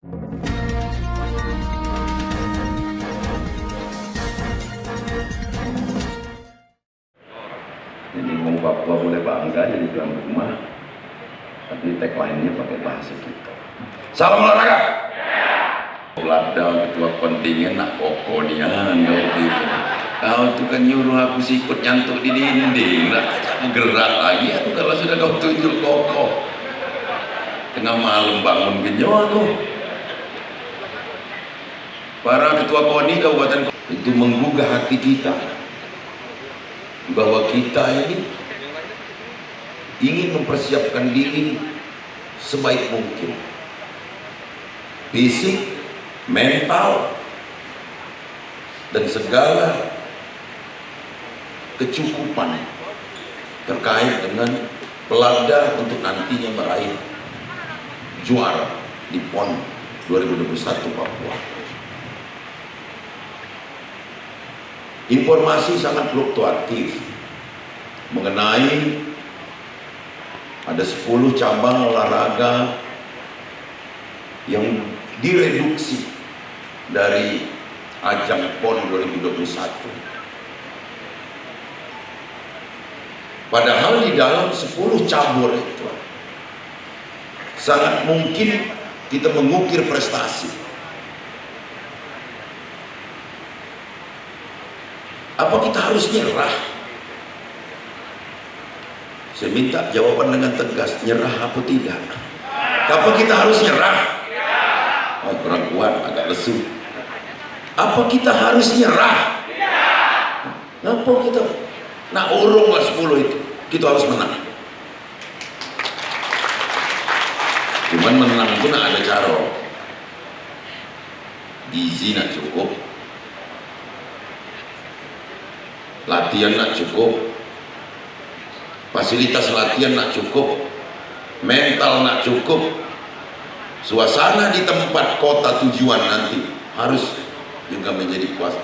Jadi ngomong Papua boleh bangga jadi tuan rumah, tapi tagline-nya pakai bahasa kita. Salam olahraga. Ladang ketua kontingen nak pokok dia gitu. Kau tuh kan nyuruh aku sikut nyantuk di dinding, lah aku gerak lagi. Aku kalau sudah kau tunjuk kokoh, tengah malam bangun genyo aku. Para ketua KONI kabupaten itu menggugah hati kita bahwa kita ini ingin mempersiapkan diri sebaik mungkin, fisik, mental, dan segala kecukupan terkait dengan Pelada untuk nantinya meraih juara di PON 2021 Papua. Informasi sangat fluktuatif mengenai ada 10 cabang olahraga yang direduksi dari ajang PON 2021. Padahal di dalam 10 cabur itu sangat mungkin kita mengukir prestasi. Apa kita harus nyerah? Saya minta jawaban dengan tegas, nyerah apa tidak? Apa kita harus nyerah? Oh, kurang kuat, agak lesu. Apa kita harus nyerah? Kenapa kita? Nah, urung lah 10 itu, kita harus menang. Cuman menang itu nak ada cara. Gizi nak cukup, latihan nak cukup, fasilitas latihan nak cukup, mental nak cukup, suasana di tempat kota tujuan nanti harus juga menjadi kuasa.